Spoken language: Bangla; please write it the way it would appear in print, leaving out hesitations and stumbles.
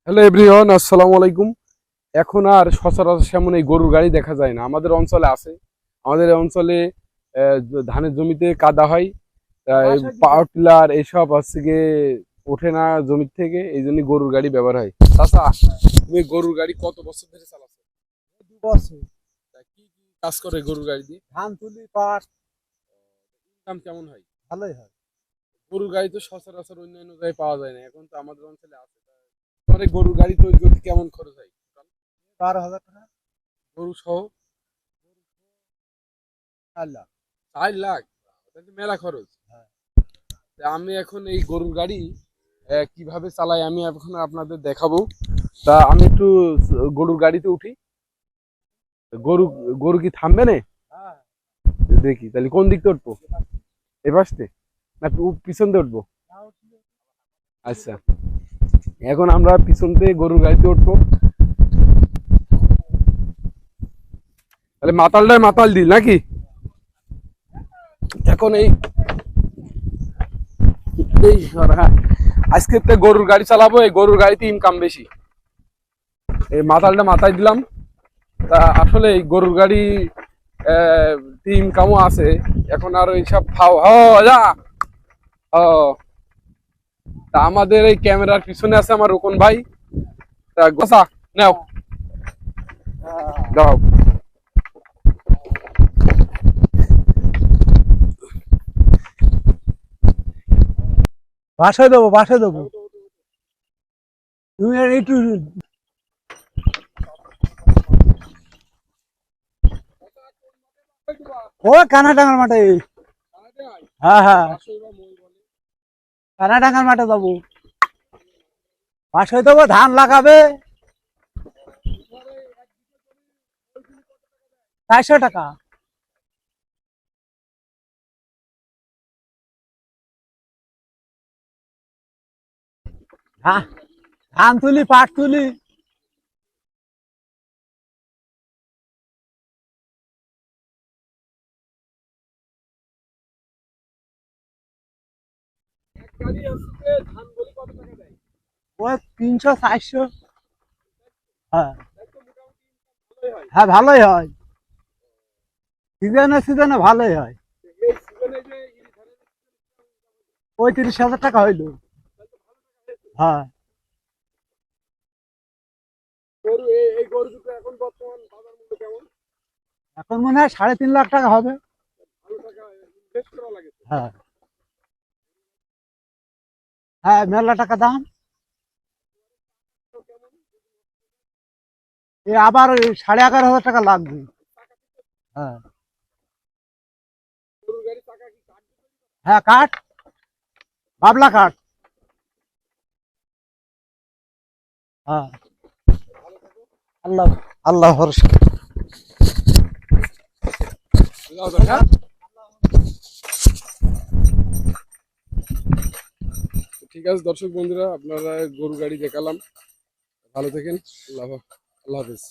হ্যালো এভরিওয়ান, আসসালামু আলাইকুম। এখন আর সচরাচর সেমন এই গরুর গাড়ি দেখা যায় না। আমাদের অঞ্চলে আছে, আমাদের অঞ্চলে ধানের জমিতে কাদা হয়, পাওয়ার টিলার এসব হচ্ছে গিয়ে ওঠে না জমির থেকে, এই জন্য গরুর গাড়ি ব্যবহার হয়। চাচা, তুমি গরুর গাড়ি কত বছর ধরে চালাচ্ছ? 2 বছর। তা কি কি কাজ করে গরুর গাড়ি দিয়ে? ধান তুলি, পাট। ইনকাম কেমন হয়? ভালোই হয়। গরুর গাড়ি তো সচরাচর অন্যান্য জায়গায় পাওয়া যায় না, এখন তো আমাদের অঞ্চলে আছে। তোমার এই গরুর গাড়ি তৈরি করতে কেমন খরচ হয়? 12,000 টাকা। গরু সহ? 4 লাখ। 4 লাখ? এটা তো মেলা খরচ। হ্যাঁ। তা আমি এখন এই গরুর গাড়ি কিভাবে চালাই আমি এখন আপনাদের দেখাবো। তা আমি একটু গরুর গাড়িতে উঠি। গরু গরু কি থামবে না? হ্যাঁ। দেখি তাহলে কোন দিক থেকে উঠবো, এ পাশে না পিছন দিয়ে উঠবো? আচ্ছা, এখন আমরা পিছন থেকে গরুর গাড়িতে উঠবো। তাহলে মাতালটাই মাতাল দিল নাকি? এখন এই এই হ্যাঁ, আজকে তো গরুর গাড়ি চালাবো, এই গরুর গাড়িতে ইনকাম বেশি। এই মাতালটা মাথায় দিলাম। তা আসলে এই গরুর গাড়ি ইনকামও আছে। এখন আর এইসব খাও যা ও। তা আমাদের এই ক্যামেরার পিছনে আছে আমার রোকন ভাই। তা গোসা নাও, দাও। বাসায় দেবো, বাসায় দেবো। তুমি একটু ও কানাডাঙ্গার মাঠে। হ্যাঁ হ্যাঁ, কানাডাঙ্গার মাঠে যাবো। বাসায় দেবো, ধান লাগাবে। 400 টাকা। হ্যাঁ, ধান তুলি, পাট তুলি। ও 300 400। হ্যাঁ হ্যাঁ, ভালোই হয়। সিজনে সিজনে ভালোই হয়। 35,000 টাকা হইলো। হ্যাঁ, এই গরু দুটো এখন বর্তমান বাজার মূল্য কেমন? এখন মনে হয় 3.5 লাখ টাকা হবে। ভালো টাকা ইনভেস্ট করা লাগে। হ্যাঁ হ্যাঁ, মেলা টাকা দাম। এ আবার ওই 11,500 টাকা লাগবে। হ্যাঁ গরুর গাড়ি চাকা কি কাঠ? হ্যাঁ, কাঠ, বাবলা কাঠ। হ্যাঁ, আল্লাহ আল্লাহ ভরসা। ঠিক আছে দর্শক বন্ধুরা, আপনারা গরু গাড়ি দেখালাম। ভালো থাকেন। আল্লাহ হাফেজ।